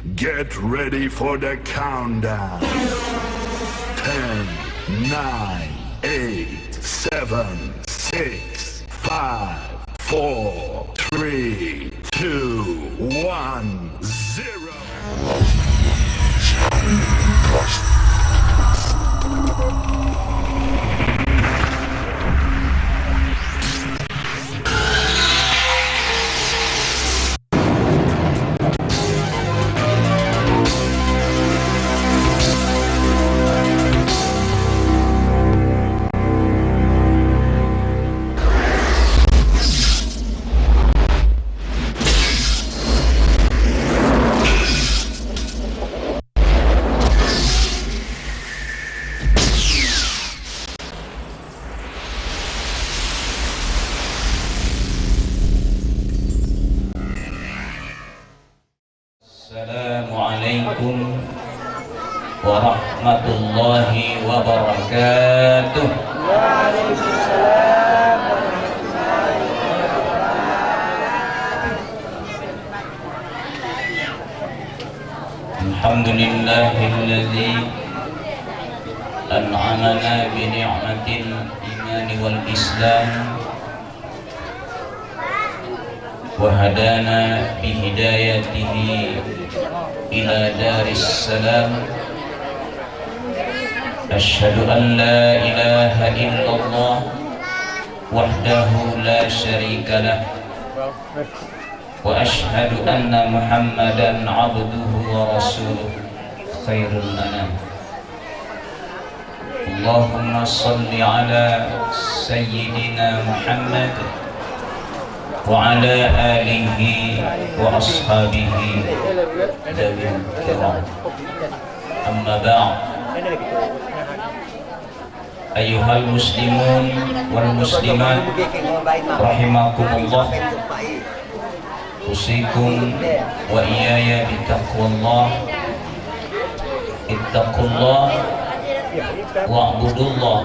Get ready for the countdown. 10, 9, 8, 7, 6, 5, 4, 3, 2, 1, 0. Assalamualaikum warahmatullahi wabarakatuh. Waalaikumsalam warahmatullahi wabarakatuh. Alhamdulillahilladzi an'amana bi ni'matil imani wal islam wa hadana bi hidayatihi ila daris salam. Asyhadu an la ilaha illallah wahdahu la syarika lah wa asyhadu anna Muhammadan abduhu wa rasuluh khairul anam. Allahumma salli ala sayyidina Muhammad wa ala alihi wa ashabihi dawil kiram. Amma ba'd. Ayyuhal muslimun wal muslimat rahimakumullah, usikum wa iyaya bitaqwallah. Ittaqullah wa'budullah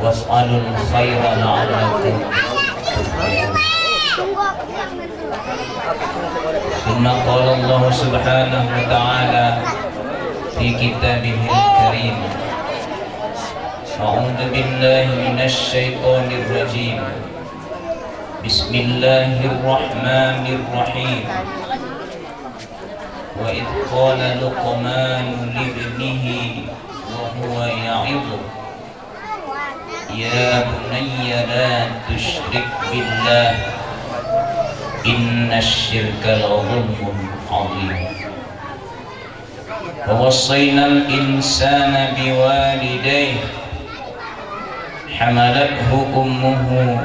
was'alul khaira la'allakum tuflihun. Summa qala Allah subhanahu wa ta'ala fi kitabihil karim, a'udzu billahi minasy syaithanir rajim. Bismillahirrahmanirrahim. Wa idh qala Luqman libnihi wa huwa ya'idhu ya bunayya la tusyrik billah innasyirka la dhulmun 'adzim. Wa wassayna al-insana biwalidayhi hamalathu ummuhu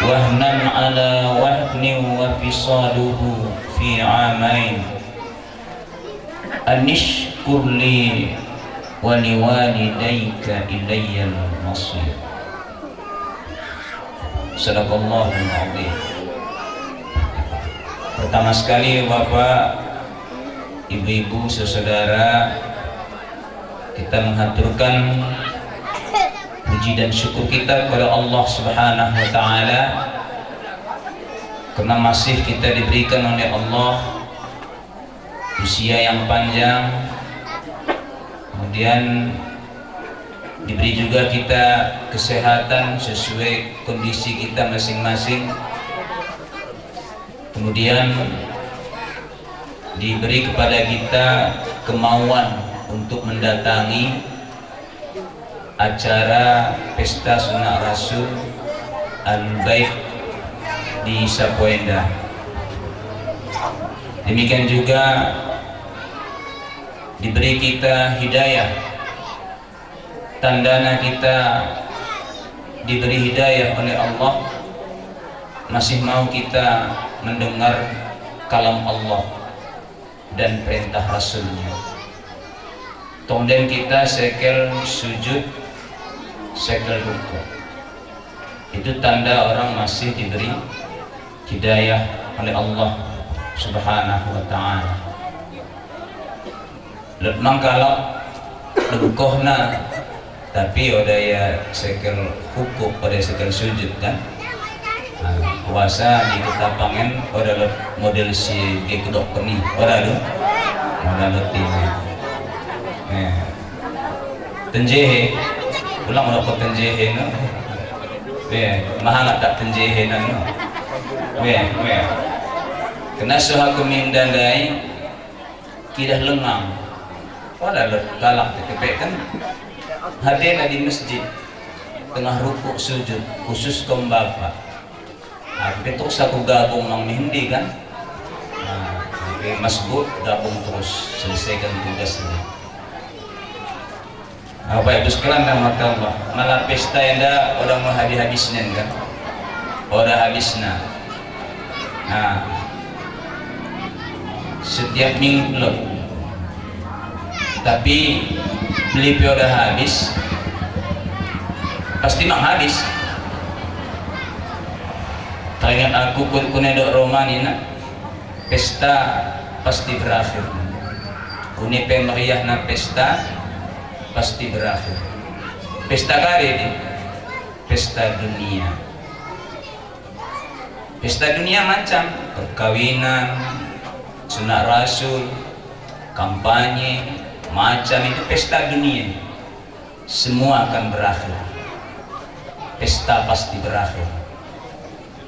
wahnan ala wahnin wa fisaluhu fi 'amain anishkur li wa liwalidayka ilayyal masir. Sadaqallahul adzim. Pertama sekali Bapak, Ibu-ibu, saudara, kita mengaturkan puji dan syukur kita kepada Allah Subhanahu wa ta'ala karena masih kita diberikan oleh Allah usia yang panjang, kemudian diberi juga kita kesehatan sesuai kondisi kita masing-masing, kemudian diberi kepada kita kemauan untuk mendatangi acara pesta sunnah Rasul Al-Bait di Sapoenda. Demikian juga diberi kita hidayah, tandanya kita diberi hidayah oleh Allah, masih mau kita mendengar kalam Allah dan perintah Rasulnya. Kemudian kita sekel sujud, sekel rukuk. Itu tanda orang masih diberi hidayah oleh Allah Subhanahu wa ta'ala. Memang kalau rukuhna tapi ada ya sekel rukuk pada sekel sujud kan. puasa di Ketapangan pada model si kedok peni pada lu modal ini tenjehe pulang mau ke tenjehe no mahal tak tenjehe no kena suha kumindandai kidah lengang pada lu galak tepek kan hadir di masjid tengah rukuk sujud khusus kaum bapak bentuk satu gabung nang hindi kan masbuk gabung terus selesaikan tugas ini apa itu sekalian maka Allah malah pesta yang dah orang mau habisnya kan orang habisnya setiap minggu loh tapi beli udah habis pasti mang habis. Teringat aku kunedok Romanina pesta pasti berakhir. Kuni pemeriah na pesta pasti berakhir. Pesta kali ini pesta dunia. Pesta dunia macam perkawinan, sunat rasul, kampanye, macam itu pesta dunia. Semua akan berakhir. Pesta pasti berakhir.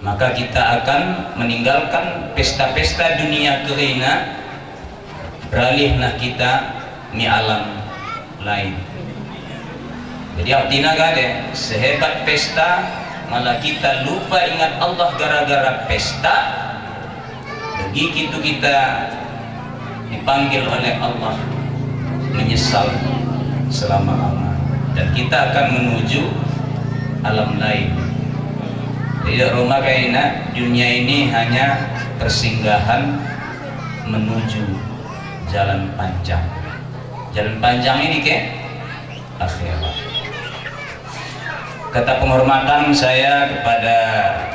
Maka kita akan meninggalkan pesta-pesta dunia kerana beralihlah kita mi alam lain. Jadi artinya gade sehebat pesta malah kita lupa ingat Allah gara-gara pesta. Begitu kita dipanggil oleh Allah menyesal selama-lamanya dan kita akan menuju alam lain. Tidak rumah kaina dunia ini hanya persinggahan menuju jalan panjang. Jalan panjang ini ke akhirat. Kata penghormatan saya kepada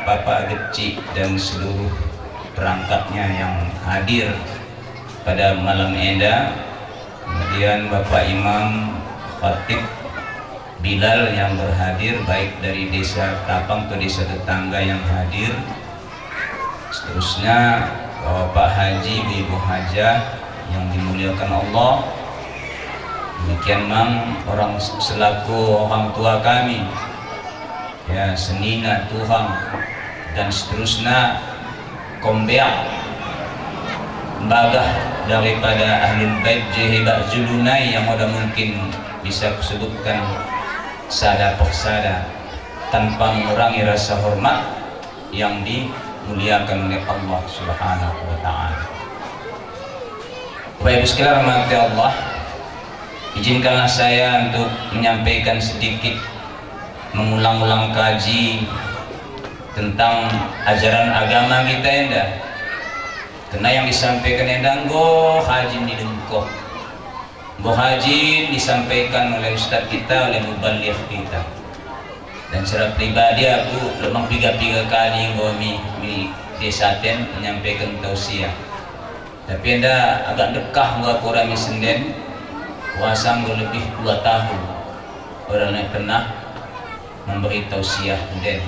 Bapak Geci dan seluruh perangkatnya yang hadir pada malam eda, kemudian Bapak Imam Khatib Bilal yang berhadir baik dari desa Tapang atau desa tetangga yang hadir, seterusnya Bapak Haji, Ibu Hajah yang dimuliakan Allah, demikian mang orang selaku orang tua kami ya senina Tuhan dan seterusnya kombeak bagah daripada ahli bait jehibak julunai yang mudah mungkin bisa kusebutkan sada persada tanpa mengurangi rasa hormat yang dimuliakan oleh Allah Subhanahu wa taala. Bapak Ibu sekalian rahmati Allah, izinkanlah saya untuk menyampaikan sedikit mengulang-ulang kaji tentang ajaran agama kita endah. Karena yang disampaikan endang go haji di dengkok. Go haji disampaikan oleh ustaz kita, oleh mubaligh kita. Dan secara pribadi aku lemang 3 kali go mi desaten menyampaikan tausiah. Tapi anda agak dekah gua kurang senden puasa go lebih 2 tahun. Orang yang pernah memberi tausiah den.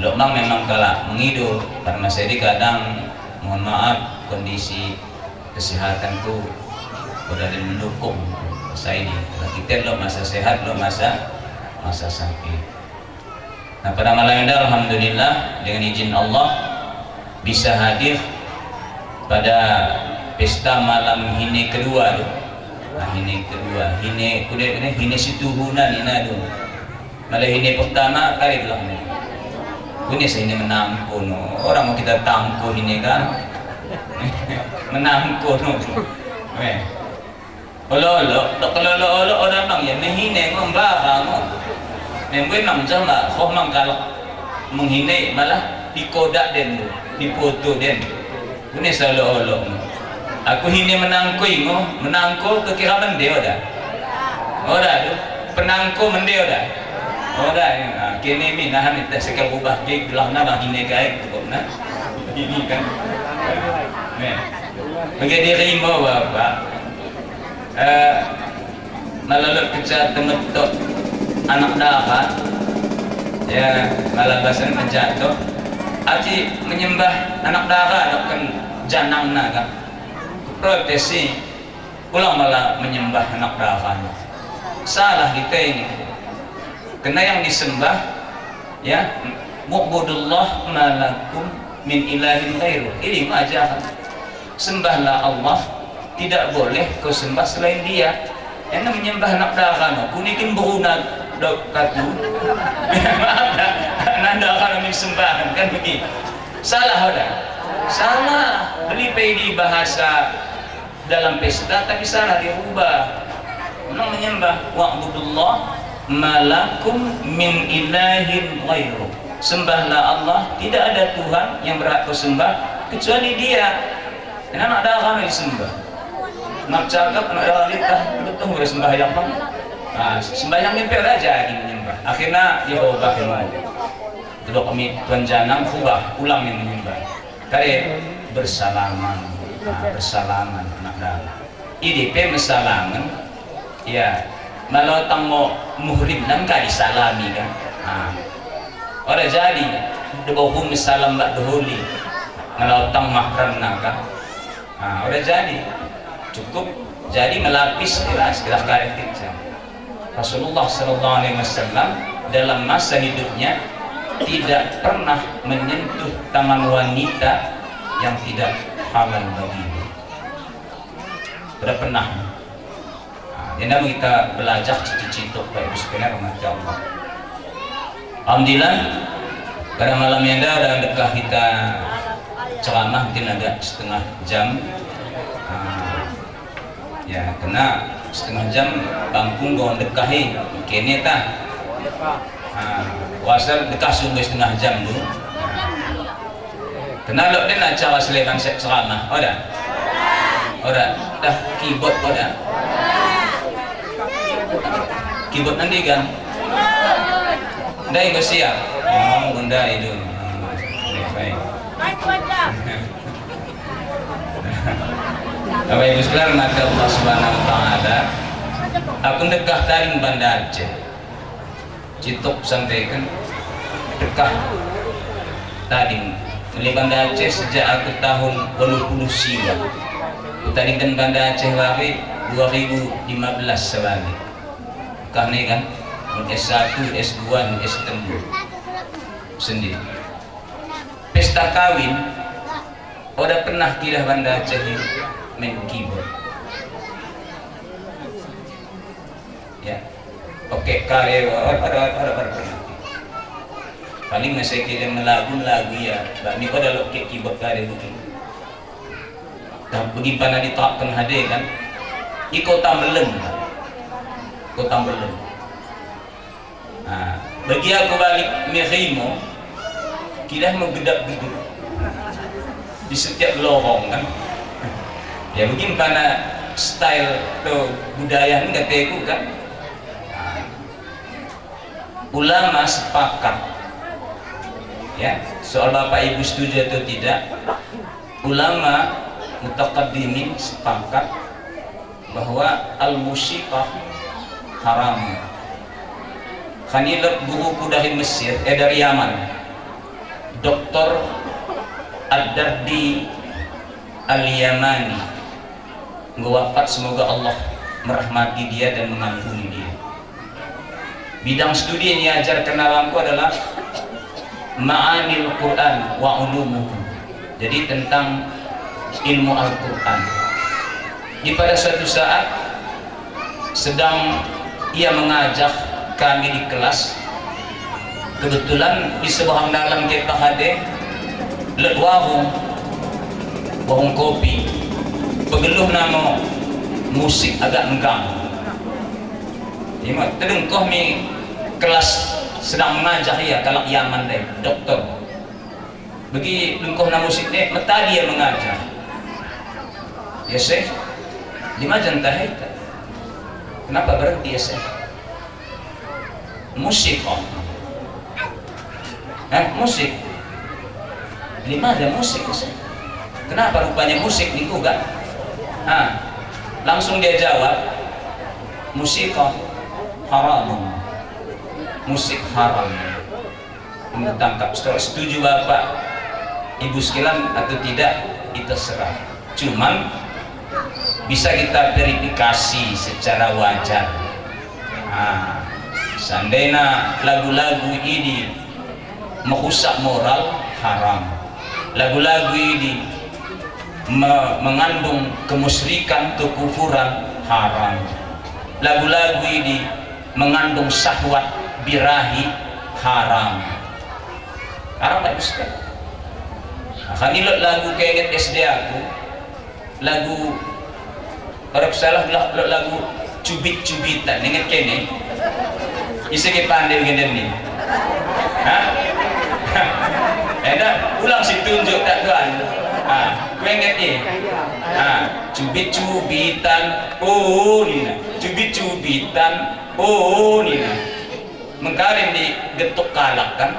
Lemang memang kalah mengido karena saya kadang mohon maaf kondisi kesehatanku udah mendukung saya ini. Kita lo masa sehat, lo masa sakit. Nah pada malam ini alhamdulillah dengan izin Allah bisa hadir pada pesta malam hine kedua tuh. Nah hine kedua, hine kuda hine situhunan ini tuh. Malah hine pertama kali bilang nih. Ini saya ini menangkun orang mau kita tangkuh ini kan menangkun kalau orang bang ya menghina membarang memang sama kau kalau menghina malah dikodak den dipoto den ini selalu aku hina menangku kekira mendeo dah tuh penangku mendeo dah kini mi nahan kita sekal ubah ke belah nama hina kai nah ini kan bagi diri mau bapak malalot kerja temetok anak dapat ya malah bahasa menjatuh aji menyembah anak dara kan janang naga protes sih ulang malah menyembah anak dara. Salah kita ini, karena yang disembah ya mu'budullah malakum min ilahin ghairu. Ini ajaran, sembahlah Allah, tidak boleh kau sembah selain dia. Yang menyembah anak dara kunikin berunat dokatu nanda akan sembahan kan begitu. Salah udah, salah. Beli di bahasa dalam pesta tapi salah dirubah. Menyembah wa'budullah malakum min ilahin ghairu. Sembahlah Allah, tidak ada Tuhan yang berhak kau sembah kecuali Dia. Dan anak darah disembah. Nak cakap anak darah nikah, betul boleh sembahyang bang. Nah, sembahyang mimpi aja menyembah. Akhirnya dia ubah kembali. Dulu kami tuan janang ubah, ulang yang menyembah. Kare bersalaman, bersalaman anak darah. IDP bersalaman. Ya, malah tang mau muhrim nang kali salami kan. Orang jadi debohum salam mbak dohuli malah tang mahram naga. Orang jadi cukup jadi melapis istilah karetik. Rasulullah Sallallahu Alaihi Wasallam dalam masa hidupnya tidak pernah menyentuh tangan wanita yang tidak halal baginya. Tidak pernah. Jadi kita belajar cicit-cituk Bapak Ibu sekalian rahmati Allah. Alhamdulillah pada malam yang ada dekah kita ceramah mungkin agak setengah jam. Ya kena setengah jam bangkung gawang dekahi kene ta. Wasal dekah sungguh setengah jam dulu. Kena lo den acara selekan ceramah. Ora dah keyboard ora. Keyboard nanti kan dai ko siap bunda itu baik Bapak Ibu sekalian maka Allah Subhanahu wa taala aku dekah taring Banda Aceh citok sampaikan dekah taring dari Banda Aceh sejak aku tahun 80 siwa taringkan Banda Aceh lagi 2015 sebalik karena kan S1, S2, S3 sendiri. Pesta kawin, udah pernah kira Banda Aceh main keyboard. Ya, oke karya ada paling masih kira melagu ya. Bani pada lo keyboard karya begini. Dan begini pada ditakkan hade kan, ikut tambelen. Kota belum. Nah, bagi aku balik Mehimo, kita mau gedap-gedap di setiap lorong kan. Ya begini karena style atau budaya ini kataku kan. Ulama sepakat, ya soal Bapak Ibu setuju atau tidak. Ulama mutaqaddimin sepakat bahwa al-musiqah haram. Kanilat buku dari Mesir, dari Yaman, Dr. Ad-Dardi Al-Yamani wafat, semoga Allah merahmati dia dan mengampuni dia. Bidang studi yang diajarkan alamku adalah Ma'anil Quran wa ulumuhu, jadi tentang ilmu Al-Quran. Di pada suatu saat sedang ia mengajak kami di kelas, kebetulan di sebuah dalam kita hade let warung kopi pegeluh nama musik agak enggang. Ima terengkoh mi kelas sedang mengajar ya kalau Yaman deh dokter bagi lengkoh nama musik deh meta dia mengajar ya sih lima jantah itu. Kenapa berhenti ya saya? Musik oh. Musik. Lima ada musik ya saya. Kenapa rupanya musik nih kan? Langsung dia jawab, musik oh, haram. Musik haram. Tangkap setuju Bapak ibu sekalian atau tidak itu serah, cuman bisa kita verifikasi secara wajar. Seandainya lagu-lagu ini merusak moral, haram. Lagu-lagu ini mengandung kemusyrikan, kekufuran, haram. Lagu-lagu ini mengandung syahwat birahi, haram. Haram tak bisa. Kanilot lagu kayak SD aku, lagu orang salah lagu cubit-cubitan, ingat kene? Bisa ke pandai begini ni? Hah? Ulang si tunjuk tak tuan? Kau ingat ni? Cubit-cubitan, oh ni na. Cubit-cubitan, oh ni na. Mengkarin di getuk kalak kan?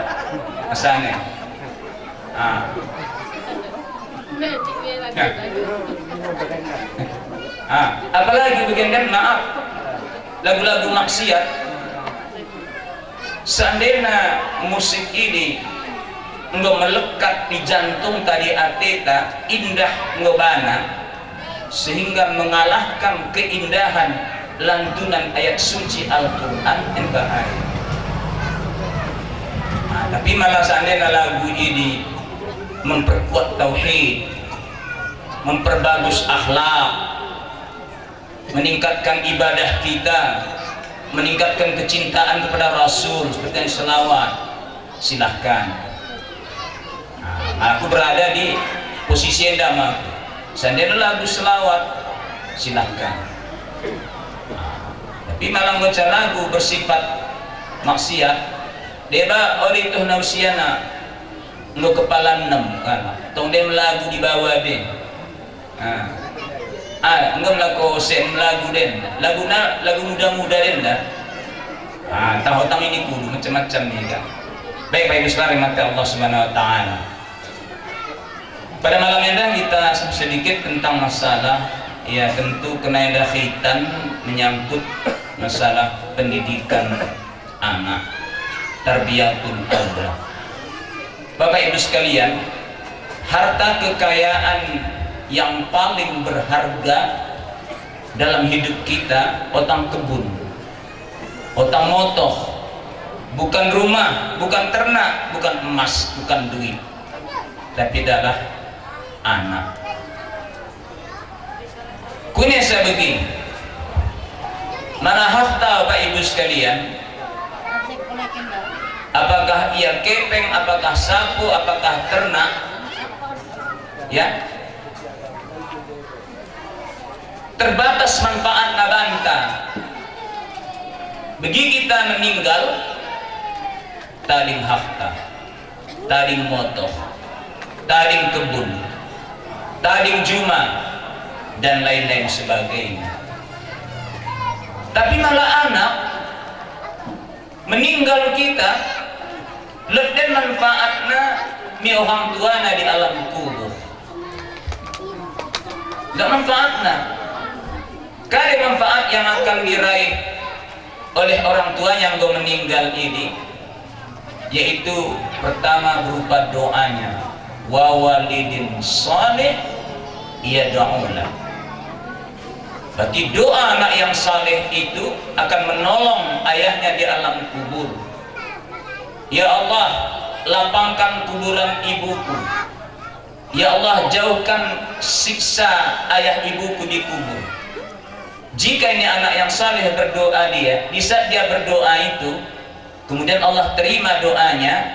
Asalnya. Apalagi begini, maaf, lagu-lagu maksiat. Seandainya musik ini nggak melekat di jantung tadi ateta, indah ngebana, sehingga mengalahkan keindahan lantunan ayat suci Al-Quran yang bahaya. Tapi malah seandainya lagu ini memperkuat tauhid, memperbagus akhlak, meningkatkan ibadah kita, meningkatkan kecintaan kepada Rasul seperti yang selawat, silahkan. Aku berada di posisi yang damai. Seandainya lagu selawat, silahkan. Tapi malah baca lagu bersifat maksiat, deba ori tuh nausiana nggak kepala 6 kan, tong dem lagu di bawah deh. Enggak melaku sen lagu den, lagu muda-muda den dah. Tahu tang ini kudu macam-macam nih kan. Baik Ibu sekalian mata Allah Subhanahu Wa Taala. Pada malam ini kita sedikit tentang masalah, ya tentu kena ada kaitan menyangkut masalah pendidikan anak, tarbiyatul aulad. Bapak Ibu sekalian, harta kekayaan yang paling berharga dalam hidup kita otang kebun, otang motoh, bukan rumah, bukan ternak, bukan emas, bukan duit, tapi adalah anak. Kunya saya begini, mana harta Bapak Ibu sekalian, apakah ia kepeng, apakah sapu, apakah ternak, ya, terbatas manfaat nabanta. Bagi kita meninggal, taling harta, taling motoh, taling kebun, taling juma, dan lain-lain sebagainya. Tapi malah anak meninggal kita, lebih manfaatnya mi orang tuanya di alam kubur. Gak manfaatnya. Kali manfaat yang akan diraih oleh orang tua yang meninggal ini, yaitu pertama berupa doanya, wa walidin saleh yad'ulah. Berarti doa anak yang saleh itu akan menolong ayahnya di alam kubur. Ya Allah, lapangkan kuburan ibuku. Ya Allah, jauhkan siksa ayah ibuku di kubur. Jika ini anak yang saleh berdoa, dia di saat dia berdoa itu, kemudian Allah terima doanya,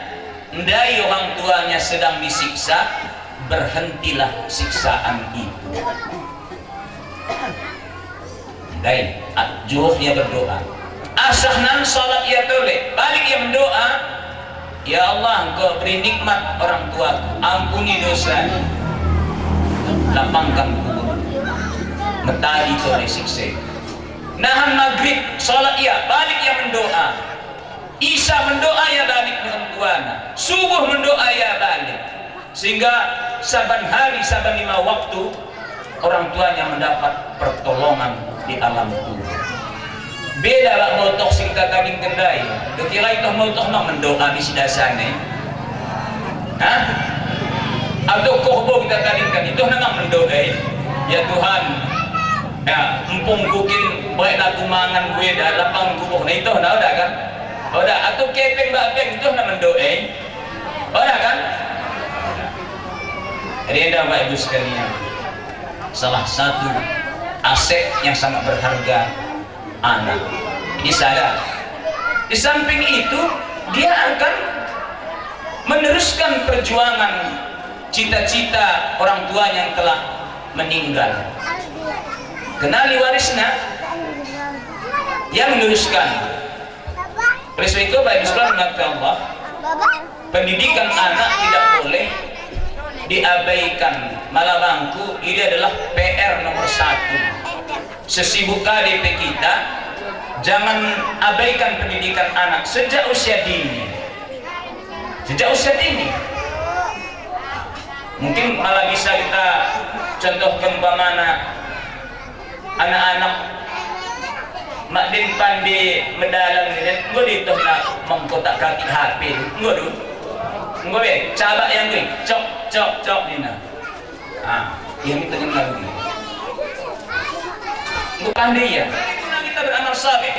ndai orang tuanya sedang disiksa, berhentilah siksaan itu. Ndai juh dia berdoa, asahnan salat ia toleh, balik ia mendoa, ya Allah, Engkau beri nikmat orang tuaku, ampuni dosa, lapangkan kubur, metadi toleh siksa. Nahan maghrib salat ia, balik ia mendoa, Isya mendoa ya balik dengan tuana, subuh mendoa ya balik, sehingga saban hari, saban 5 waktu orang tuanya mendapat pertolongan di alam kubur. Beda lah motok sing tataling kendai, kira itu motok nak mendoa di sidasane. Hah? atau kohbo kita tadikan itu memang mendoai ya Tuhan ya empung kukin baik aku mangan gue dah lapang kubuh nah itu nah udah kan udah atau kepeng bapeng itu namanya mendoai udah kan. Jadi anda Bapak Ibu sekalian, salah satu aset yang sangat berharga anak. Ini sadar. Di samping itu dia akan meneruskan perjuangan cita-cita orang tua yang telah meninggal. Kenali warisnya, yang meneruskan. Oleh sebab itu Bapak Ibu sekalian mengatakan Allah, pendidikan anak tidak boleh diabaikan, malah bangku ini adalah PR nomor 1. Sesibuk KDP kita, jangan abaikan pendidikan anak sejak usia dini. Sejak usia dini. Mungkin malah bisa kita contohkan bagaimana anak-anak mak din pandi medalang ni, gue itu nak mengkotak kaki HP, gue dulu. Gue be, coba yang gue, cok ni nak. Yang itu yang lalu. Gue pandai ya. Kita beramal saleh.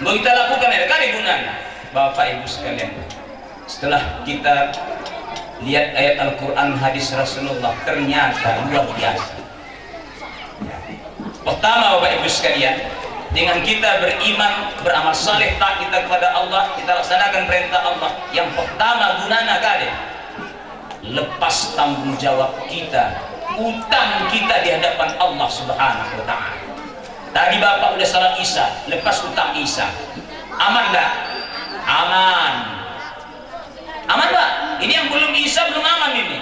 Gue kita lakukan ada kali gunanya. Bapak Ibu sekalian, setelah kita lihat ayat Al-Quran, hadis Rasulullah, ternyata luar biasa. Pertama Bapak Ibu sekalian, dengan kita beriman, beramal saleh, taat kita kepada Allah, kita laksanakan perintah Allah. Yang pertama gunanya kali lepas tanggung jawab kita, utang kita di hadapan Allah Subhanahu wa Ta'ala. Tadi Bapak udah salat Isya, lepas utang Isya, aman enggak? Aman. Aman enggak? Ini yang belum Isya belum aman ini.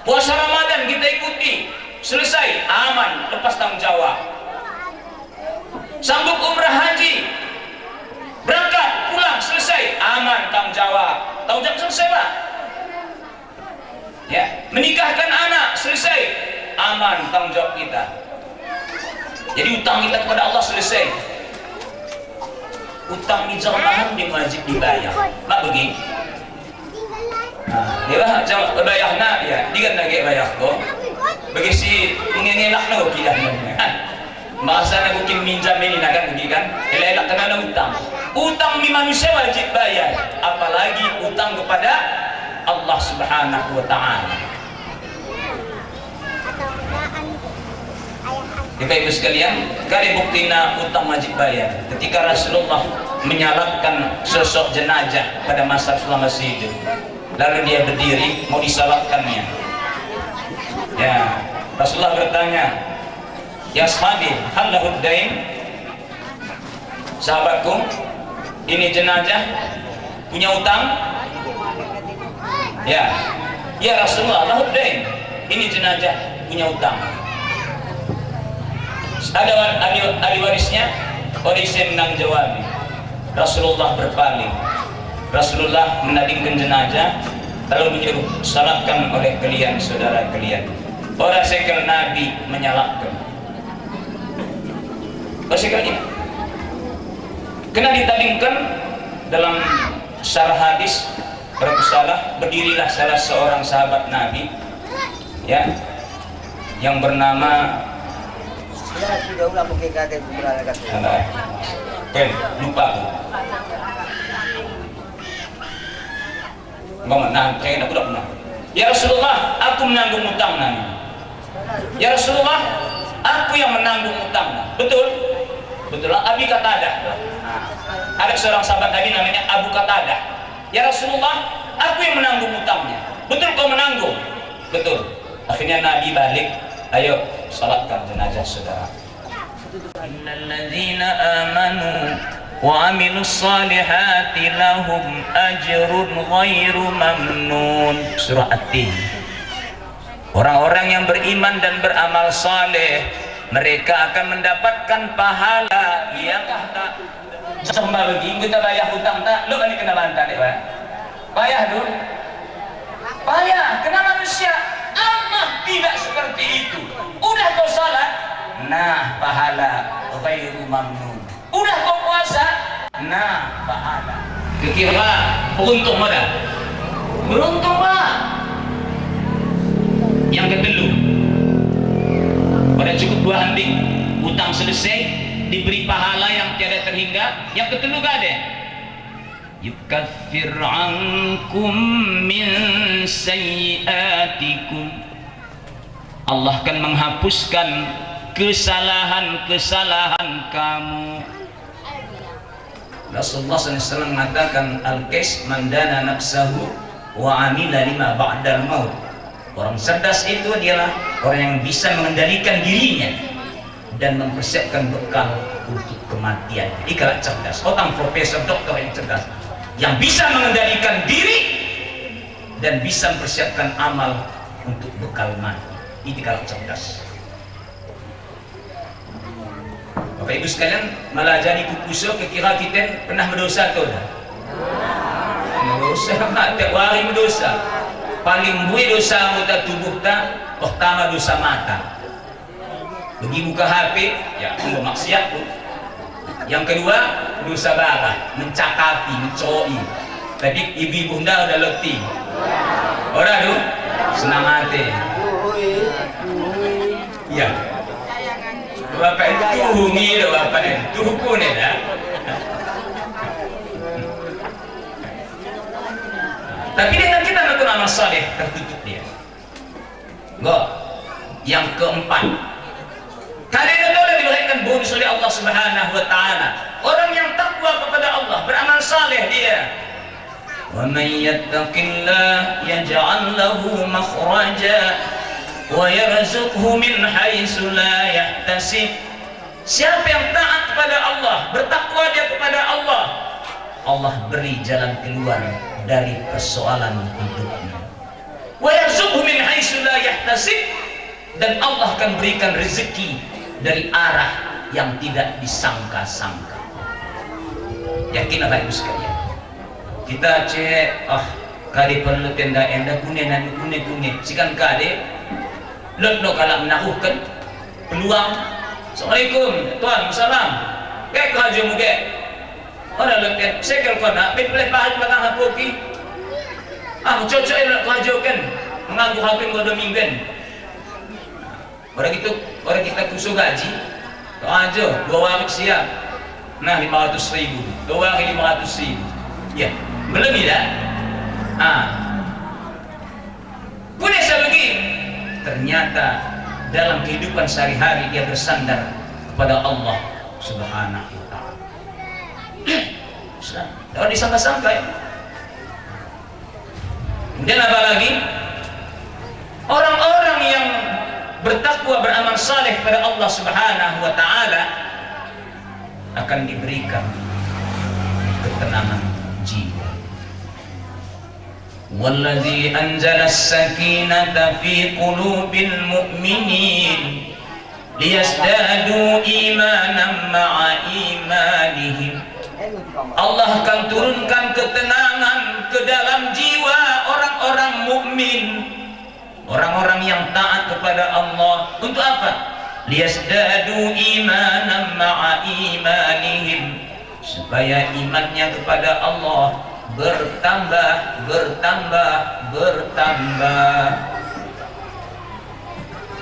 Puasa Ramadan kita ikuti, selesai, aman, lepas tanggung jawab. Sanggup umrah haji, berangkat, pulang, selesai, aman, tanggung jawab. Tanggung jawab selesai Pak. Ya, menikahkan anak, selesai, aman, tanggung jawab kita. Jadi utang kita kepada Allah selesai. Utang di jamaah dia wajib dibayar. Mak begini. Ya lah, jangan bayar nak ya. Dia nak bayar kok. Bagi si mengengelak nak kita. Masa nak bikin minjam ini nak kan begini kan. Elak kena utang. Utang di manusia wajib bayar. Apalagi utang kepada Allah Subhanahu wa Ta'ala. Bapak Ibu sekalian, kali buktina utang wajib bayar. Ketika Rasulullah menyalatkan sosok jenazah pada masa Rasulullah masih hidup, lalu dia berdiri mau disalatkannya. Ya, Rasulullah bertanya, ya sahabi, hal lahu dain? Sahabatku, ini jenazah punya utang? Ya, ya Rasulullah, lahu dain. Ini jenazah punya utang. Ada ahli warisnya, warisnya menang jawab. Rasulullah berpaling. Rasulullah menadingkan jenazah, lalu menyuruh salatkan oleh kalian saudara kalian. Orang sekal Nabi menyalahkan. Sekali kena ditadingkan dalam syarah hadis bersalah, berdirilah salah seorang sahabat Nabi, ya, yang bernama lupa nah, saya tidak pernah. Ya Rasulullah, aku menanggung utang Nabi. Ya Rasulullah, aku yang menanggung utang. Betul? Betul. Abi Qatadah. Ada seorang sahabat Nabi namanya Abu Qatadah. Ya Rasulullah, aku yang menanggung utangnya. Betul kau menanggung? Betul. Akhirnya Nabi balik, ayo salatkan jenazah saudara. Innalladzina amanu wa amilus salihati lahum ajrun ghairu mamnun. Surah At-Tin. Orang-orang yang beriman dan beramal saleh, mereka akan mendapatkan pahala yang tak sembah bagi. Kita bayar hutang tak? Lu kan kena bantah deh, Pak. Payah dulu. Payah, kena manusia. Amat tidak seperti itu. Udah kau salat, nah pahala ghairu mamnun. Udah kau puasa, nah pahala. Kira untung mana? Beruntung Pak. Yang kedua, pada cukup 2 handing, utang selesai, diberi pahala yang tiada terhingga. Yang kedua gak ada. Yukaffir ankum min sayyiatikum. Allah akan menghapuskan kesalahan-kesalahan kamu. Rasulullah SAW mengatakan, al-qais mandana nafsahu wa amila lima ba'dal maut. Orang cerdas itu adalah orang yang bisa mengendalikan dirinya dan mempersiapkan bekal untuk kematian. Ikalah cerdas. Orang profesor doktor yang cerdas, yang bisa mengendalikan diri dan bisa mempersiapkan amal untuk bekal mati. Itu kalau cerdas. Bapak Ibu sekalian, malah jadi kukuso kekira kita pernah berdosa atau dah? Berdosa, tak wari berdosa. Paling buih dosa anggota tubuh tak, pertama dosa mata. Pergi buka HP, ya maksiat pun. Yang kedua, dosa barah, mencakapi, mencoi. Tadi ibu bunda udah letih. Orang tu senang hati. Ya. Bapak itu humi dah, bapak itu hukum ni dah. Tapi dengan kita melakukan amal saleh tertutup dia. Enggak. Yang keempat, kalian adalah dilahirkan bonus oleh Allah Subhanahu Wa Taala. Orang yang takwa kepada Allah, beramal saleh dia. Wa may yattaqillah yaj'al lahu makhraja wa yarzuqhu min haitsu la yahtasib. Siapa yang taat kepada Allah, bertakwa dia kepada Allah, Allah beri jalan keluar dari persoalan hidupnya. Wa yarzuqhu min haitsu la yahtasib, dan Allah akan berikan rezeki dari arah yang tidak disangka-sangka. Yakin apa Ibu sekalian? Kita cek, kali perlu tenda enda kuning dan kuning sikan kade lot no kalau menaruhkan peluang. Assalamualaikum tuan, salam. Kayak kerja muka. Orang lekat segel kena, pilih bahas belakang aku ki. Cocok elok kerja kan, mengganggu hakim pada mingguan. Orang kita kusuk gaji, aja 2 hari siang, nah 500.000, 2 hari 500.000. Ya, belum tidak? Punya sebagi. Ternyata dalam kehidupan sehari-hari dia bersandar kepada Allah Subhanahu Wa Taala. Kalau disangka-sangka ya. Kemudian apa lagi? Orang-orang yang bertakwa, beramal saleh kepada Allah Subhanahu Wa Taala akan diberikan ketenangan jiwa. Walladzi anzala as-sakinata fi qulubil mu'minin liyazdadu imanan ma'a imanihim. Allah akan turunkan ketenangan ke dalam jiwa orang-orang mukmin, orang-orang yang taat kepada Allah. Untuk apa? Liyazdadu imanan ma'a imanihim, supaya imannya kepada Allah bertambah.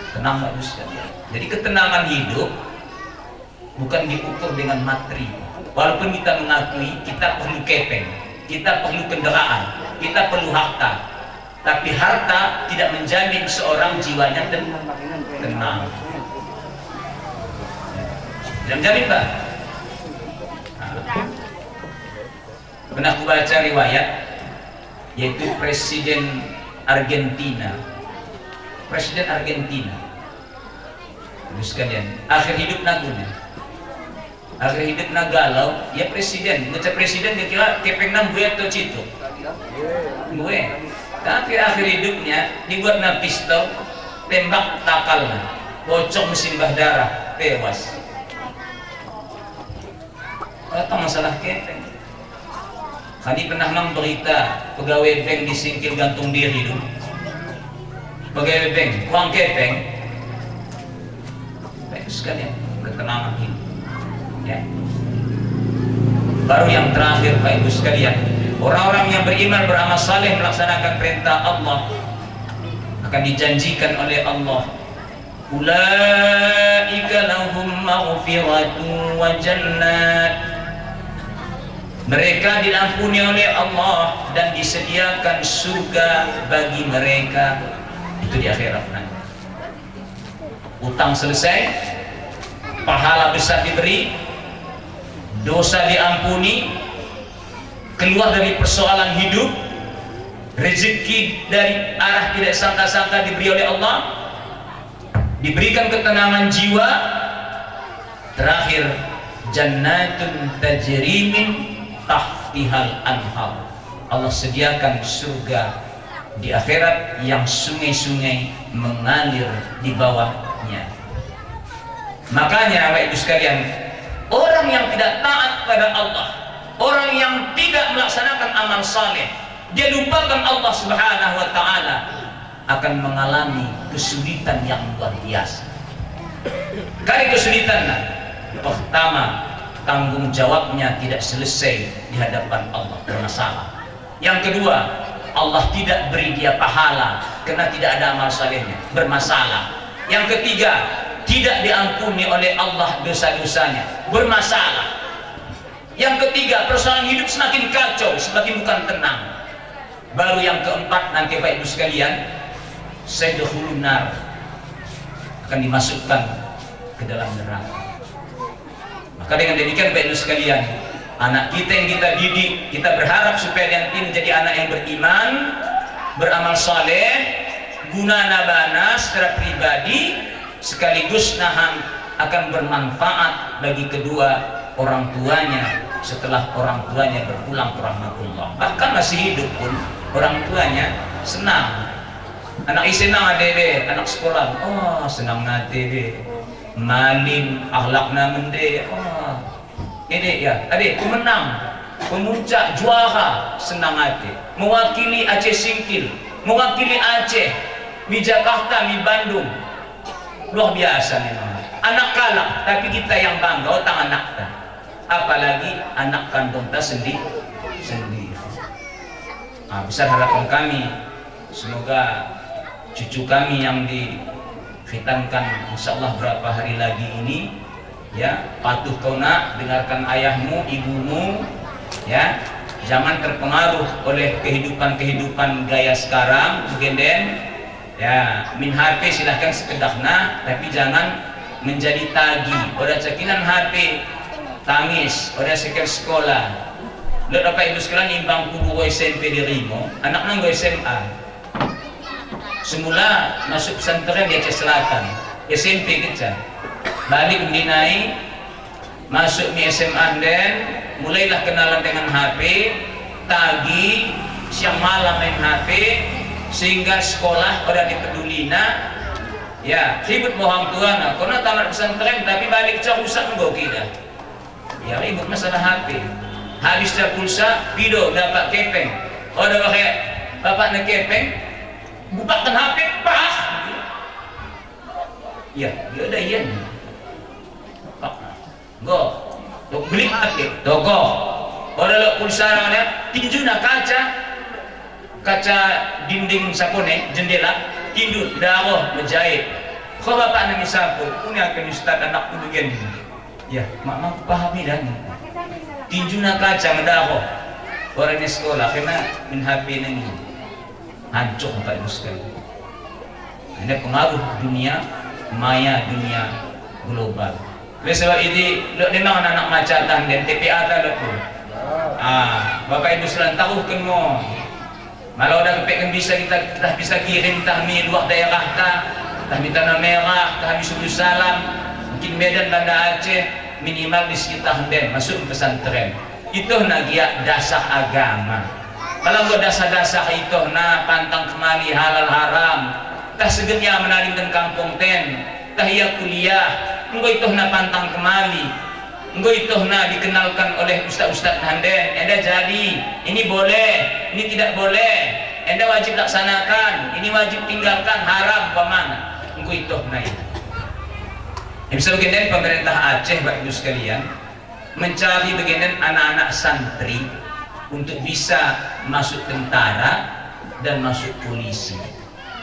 Tenang bagus sekali. Jadi ketenangan hidup bukan diukur dengan materi. Walaupun kita mengakui kita perlu kepeng, kita perlu kendaraan, kita perlu harta, tapi harta tidak menjamin seorang jiwanya tenang. Tidak menjamin, Pak. Pernah aku baca riwayat, yaitu Presiden Argentina. Terus sekalian, akhir hidup nagunya. Akhir hidup galau, ya presiden. Baca presiden dia kira kepeng nam gue atau cito. Gue. Tapi akhir hidupnya dibuat na pistol, tembak takal, bocok mesin darah, tewas. Datang masalah kepeng. Kami pernah memberita pegawai bank disingkir gantung diri dulu. Pegawai bank, uang kepeng. Baik sekalian, ketenangan hidup. Ya. Baru yang terakhir Pak Ibu sekalian, Orang-orang yang beriman, beramal saleh, melaksanakan perintah Allah akan dijanjikan oleh Allah, ulaika lahum maghfiratun wa jannat, mereka diampuni oleh Allah dan disediakan surga bagi mereka. Itu di akhirat nanti. Utang selesai, pahala besar diberi, dosa diampuni, keluar dari persoalan hidup, rezeki dari arah tidak sangka-sangka diberi oleh Allah, diberikan ketenangan jiwa. Terakhir, jannatun tajri min tahtihal anhar, Allah sediakan surga di akhirat yang sungai-sungai mengalir di bawahnya. Makanya Bapak Ibu sekalian, orang yang tidak taat pada Allah, orang yang tidak melaksanakan amal saleh, dia lupakan Allah Subhanahu wa taala, akan mengalami kesulitan yang luar biasa. Kali kesulitan, pertama, tanggung jawabnya tidak selesai di hadapan Allah, bermasalah. Yang kedua, Allah tidak beri dia pahala karena tidak ada amal salehnya, bermasalah. Yang ketiga, tidak diampuni oleh Allah dosa-dosanya, bermasalah. Yang ketiga, persoalan hidup semakin kacau, semakin bukan tenang. Baru yang keempat, nanti Bapak Ibu sekalian, sayadkhulun nar, akan dimasukkan ke dalam neraka. Maka dengan demikian Bapak Ibu sekalian, anak kita yang kita didik, kita berharap supaya nanti menjadi anak yang beriman, beramal saleh, guna nabana secara pribadi, sekaligus akan bermanfaat bagi kedua orang tuanya setelah orang tuanya berpulang ke rahmatullah. Bahkan masih hidup pun orang tuanya senang. Anak senang adede, anak sekolah, oh senang adede, malim akhlakna mende, oh ini ya, adik pemenang, pemuncak, juara, senang hati, mewakili Aceh Singkil, mewakili Aceh, di Jakarta, di Bandung, luar biasa memang. Anak kalah, tapi kita yang bangga, otang anak kita. Apalagi anak kandung kita sendiri. Nah, besar harapan kami, semoga cucu kami yang dikhitankan insyaallah berapa hari lagi ini, ya, patuh kau nak, dengarkan ayahmu, ibumu, ya, jangan terpengaruh oleh kehidupan gaya sekarang, begenden, ya, min HP silahkan sekedahna, tapi jangan menjadi tagi. Udah cekinan HP, tangis, udah sekian sekolah. Lihat Bapak Ibu sekalian, imbang kubu SMP di Rimo, anak nang SMA. Semula masuk pesantren di Aceh Selatan, SMP kita. Balik mendinai, masuk di SMA dan mulailah kenalan dengan HP, tagi, siang malam main HP, sehingga sekolah pada dipedulina, ya ribut mohon tuan, karena tamat pesantren tapi balik cak rusak nggak kita, ya ribut masalah HP, habis dah pulsa, video dapat kepeng, udah pakai bapak nak kepeng, bukakan HP, pas, ya dia ada ian. Go, beli HP, toko, ada pulsa ada, tinju nak kaca dinding sapone, jendela, tindu, darah, menjahit. Kau bapak nami sapu, punya akan ustad anak tu begini. Ya, mak pahami dan tinju nak kaca mendarah. Orang di sekolah kena min HP ini hancur Bapak Ibu sekalian. Ini pengaruh dunia maya, dunia global. Oleh sebab ini, memang anak-anak macatan dan TPA tak tu. Bapak Ibu sekalian tahu kena. Kalau udah kepekkan kita bisa kirim tahmi luar daerah tahmi Tanah Merah, tahmi Sulu Salam, mungkin Medan, Banda Aceh, minimal di sekitar Henden masuk pesantren. Itu nagia dasar agama. Kalau gua dasar-dasar itu pantang kemali halal haram, tah segenya menaringkan kampung ten, tah ia kuliah, engkau itu pantang kemali, engkau itu dikenalkan oleh ustaz-ustaz Handen, anda jadi, ini boleh, ini tidak boleh, anda wajib laksanakan, ini wajib tinggalkan, haram, bagaimana? Engkau itu bisa begini pemerintah Aceh, Bapak Ibu sekalian, mencari begini anak-anak santri untuk bisa masuk tentara dan masuk polisi.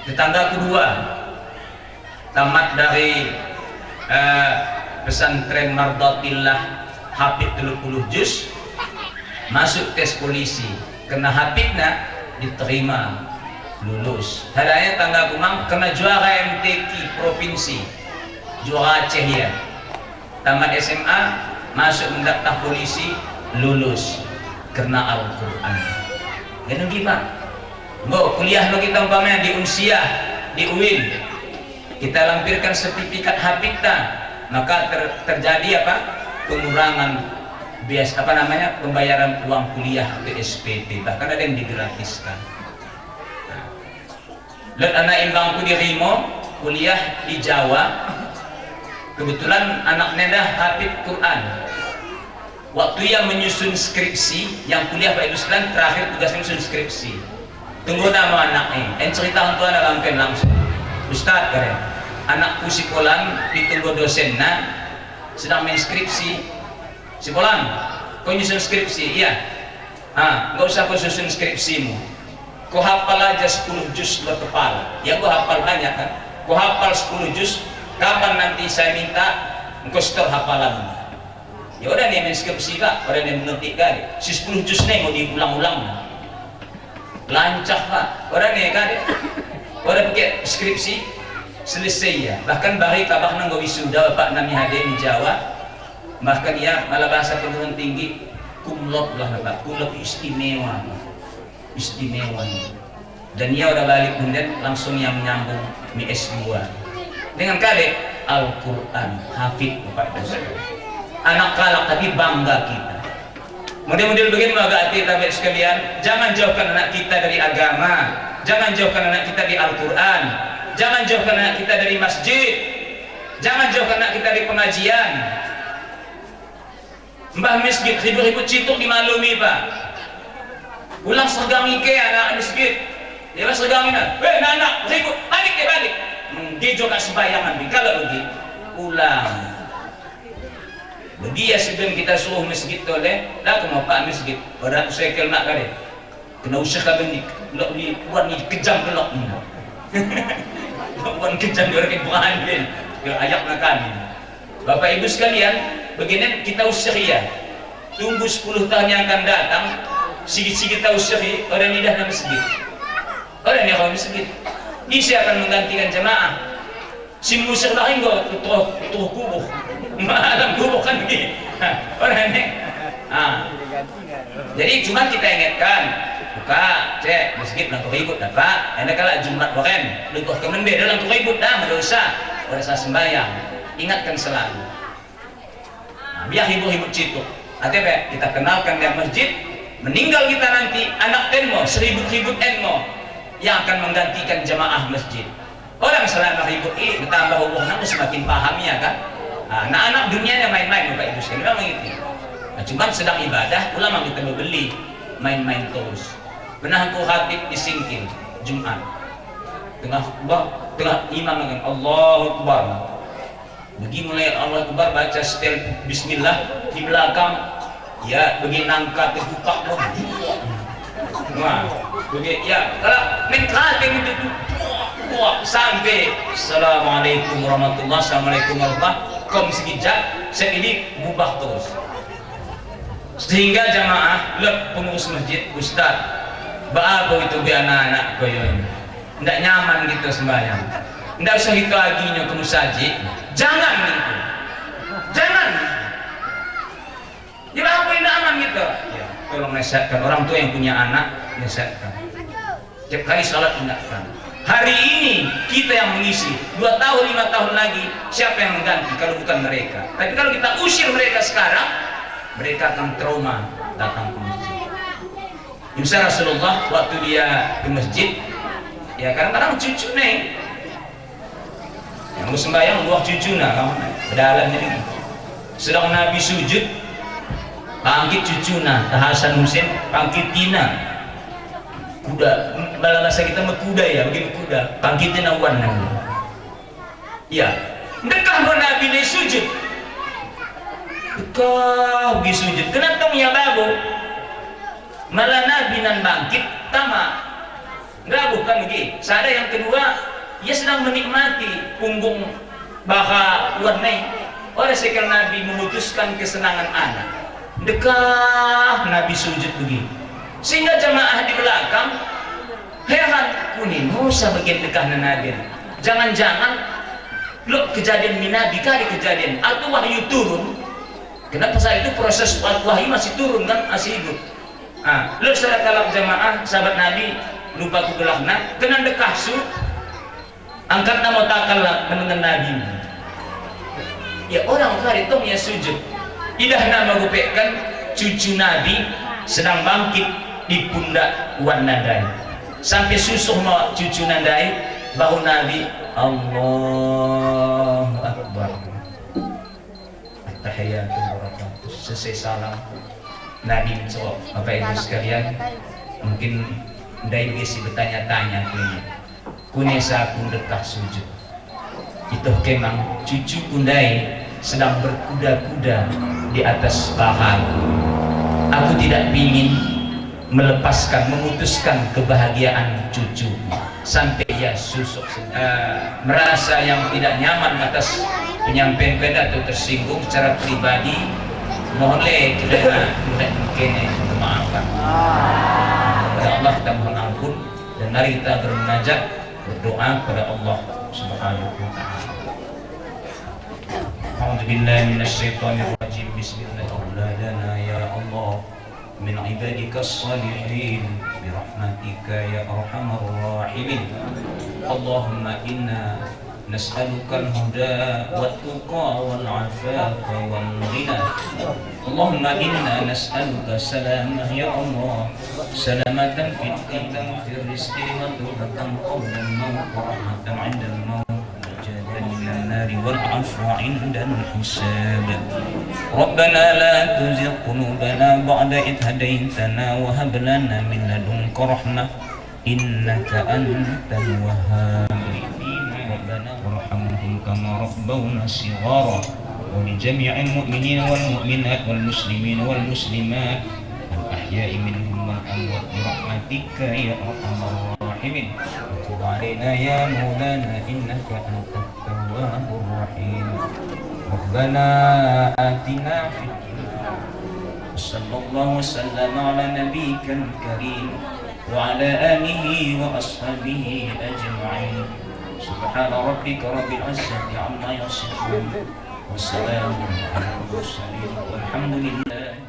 Tetangga kedua tamat dari pesantren Mardatillah, hafid 30 juz, masuk tes polisi, kena hafidna diterima, lulus. Hadanya tangga kumang kena juara MTQ provinsi, juara Aceh ya, tamat SMA masuk mendaftar polisi, lulus karena Al-Quran. Ganun gimana? Bo, kuliah lo kita umpamanya di Unsiah, di UIN, kita lampirkan sertifikat hafidna, maka terjadi apa? Pengurangan bias pembayaran uang kuliah ke SPP, bahkan ada yang digratiskan. Lihat anak imbangku di Rimo kuliah di Jawa, kebetulan anaknya dah hafid Quran. Waktu yang menyusun skripsi, yang kuliah Pak Islam terakhir tugasnya menyusun skripsi. Tunggu nama anaknya, cerita untuk anak langsung. Ustaz kare, anakku si Polan ditunggu dosennya sedang main skripsi. Si Polan, kau nyusun skripsi? Iya. Nggak usah kau susun skripsimu. Kau hafal aja 10 juz buat kepala. Ya kau hafal banyak kan? Kau hafal 10 juz. Kapan nanti saya minta engkau store hafalanmu? Ya udah nih main skripsi Pak, orang yang mengerti kali. Si 10 juz nih mau diulang-ulang. Lancah Pak, orang nih kan? Orang pakai skripsi selesai ya. Bahkan bari kabah nanggo wisuda Pak nami hade di Jawa. Bahkan ya malah bahasa perguruan tinggi kumlot lah Pak, kumlot istimewa. Istimewa. Dan ia udah balik kemudian langsung yang menyambung mi S2 dengan kadek Al-Quran hafid Bapak Ibu. Anak kalak tapi bangga kita. Model-model begini agak hati tapi sekalian, jangan jauhkan anak kita dari agama, jangan jauhkan anak kita dari Al-Quran, jangan jauhkan anak kita dari masjid, jangan jauhkan anak kita dari pengajian. Mbah masjid ribut-ribut cituk dimaklumi Pak. Ulang sergang ike anak masjid, dia sergang ini, anak ribut, balik dia balik. Dia juga sembayangan, kalau begitu ulang. Bagi ya sebelum kita suruh masjid tu leh, dah kau mau pak masjid, orang sekel nak kade, kena usah kau ni, lok ni buat ni kejam kelok ni, buat kejam orang yang bukan ni, ayak nak kami. Bapak Ibu sekalian, begini kita usah ya, tunggu 10 tahun yang akan datang, sikit-sikit kita usah orang ni dah nak masjid, orang ni kau masjid, ini saya akan menggantikan jemaah. Si musik lain kau tuh kubuh. Malam kubur kan begini. Orang ini. Jadi cuma kita ingatkan, buka cek masjid lang ribut dapat. Anda kalau Jumat kemarin, lupa kemen beda lang ribut dah berdosa. Berdosa sembahyang. Ingatkan selalu. Biar hibur-hibur cituk. Artinya kita kenalkan dia masjid. Meninggal kita nanti anak tenmo, seribut-ribut enmo yang akan menggantikan jemaah masjid. Orang selama ribut ini bertambah hubungan semakin paham ya kan. Anak-anak dunianya main-main Bapak Ibu sekalian memang itu. Cuman sedang ibadah ulama kita beli main-main terus. Pernah aku khatib di Singkil Jumat. Tengah imam dengan Allahu Akbar. Bagi mulai Allahu Akbar baca setel bismillah di belakang ya bagi nangka terbuka loh. Wah, bagi ya kalau main khatib itu sampai Assalamualaikum warahmatullahi wabarakatuh. Kom sekejap, saya ini mubah terus. Sehingga jamaah, lep pengurus masjid, Ustaz, ba'abo itu bi anak-anak koyo ini. Ndak nyaman gitu sembahyang. Ndak usah gitu aginya ke musajid. Jangan gitu. Jangan. Ya apa yang aman gitu. Ya, tolong nasihatkan orang tua yang punya anak, nasihatkan. Tiap kali salat ingatkan. Hari ini kita yang mengisi 2 tahun 5 tahun lagi siapa yang mengganti kalau bukan mereka. Tapi kalau kita usir mereka sekarang, mereka akan trauma datang ke masjid. Insya Rasulullah waktu dia ke masjid, ya kadang-kadang cucu nih yang mau sembahyang luah cucu nah kamu berdalam jadi sedang Nabi sujud bangkit cucu nah Hasan Husain bangkit tina kuda, dalam bahasa kita kuda ya, begini kuda, bangkitin awan namanya. Ya, dekah Nabi ni sujud, dekah pergi sujud, kenapa ya babu? malah Nabi nan bangkit tama enggak, bukan begitu. Sada yang kedua, ia sedang menikmati punggung baka warnai. Oleh sekal Nabi memutuskan kesenangan anak, dekah Nabi sujud begitu, sehingga jamaah di belakang heran, kuning musa bagian dekah Nabi, jangan-jangan lo kejadian Nabi kali kejadian atau wahyu turun. Kenapa saat itu proses wahyu masih turun kan, masih hidup. Lo secara kalap jamaah sahabat Nabi lupa kugelahna kena dekah su angkat nama takalak menengan Nabi. Ya orang kali tong ya sujud idah nama gupekkan cucu Nabi sedang bangkit di pundak wan nadai sampai susuh mau cucu nadai bahu Nabi Allahu Akbar at-tahiyatu wabarakatuh. Selesai salam Nabi menjawab, Bapak Ibu sekalian, mungkin dai besi bertanya-tanya kuni saat dekah sujud itu kemang cucu kundai sedang berkuda-kuda di atas bahaku. Aku tidak ingin memutuskan kebahagiaan cucu sampai ia susuk merasa yang tidak nyaman atas penyampaian pidato tersinggung secara pribadi. Mohon kita mungkin maafkan kepada Allah, kita mohon ampun dan mari kita bermunajat berdoa kepada Allah Subhanahu wa taala. A'udzubillahi minasyaitonir rajim. Bismillahirrahmanirrahim. Ya Allah min ibadika as-salihin bi rahmatika ya arhamar rahimin. Allahumma inna nas'aluka al-huda wat-tuqa wal-'afafa wal-ghina. Allahumma inna nas'aluka salamah ya Allah, salamatan fid din fir rizqi wa tuqatan qabla al-maut wa rahmatan 'inda al-maut wa minan nari wal 'afwa 'inda al-hisab. Rabbana la tuzigh qulubana ba'da idh hadaytana wa hab lana min ladunka rahmah innaka antal wahhab. warhamhum kama rabbawna shighara wa li jami'il mu'minina wal mu'minat wal muslimina wal muslimat al ahya'i minhum wal amwat bi rahmatika ya arhamar rahimin. Tub 'alaina ya maulana innaka antat tawwabur rahim. Rabbana atina fid dunya sallallahu wasallama ala nabiyyikal karim wa ala alihi wa ashabihi ajma'in. Subhana rabbika rabbil izzati amma yasifun wa salamun alal mursalin walhamdulillah.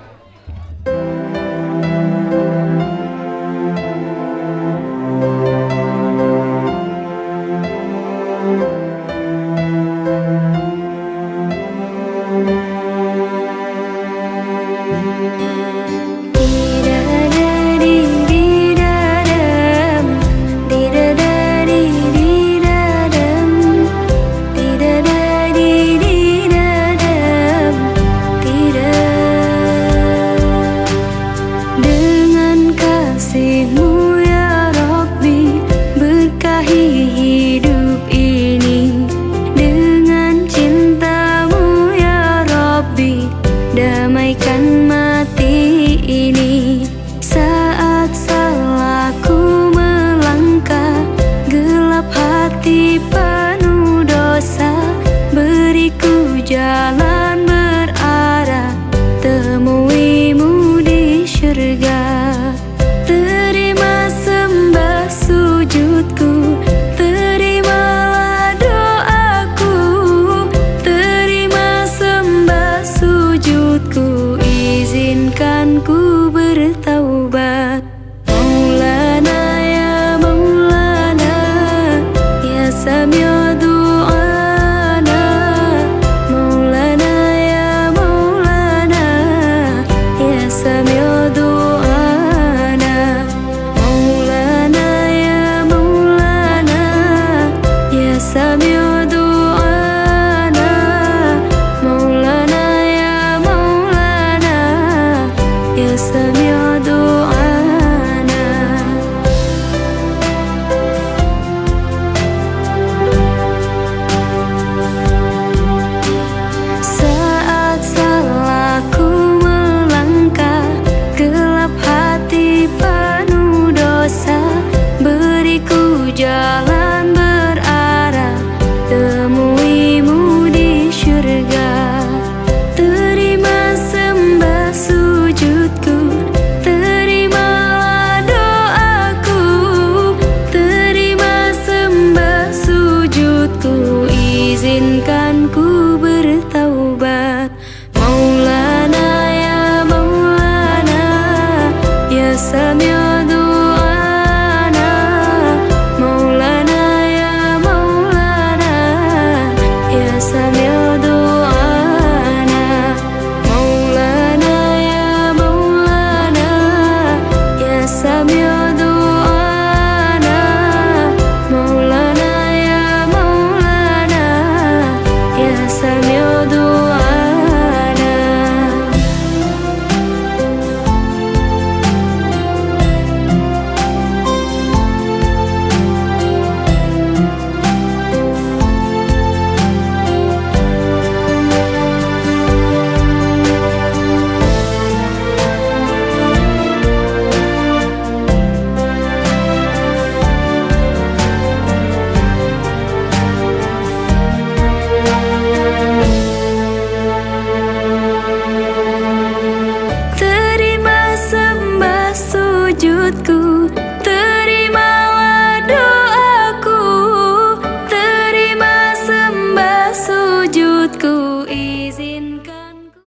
Maulana Sami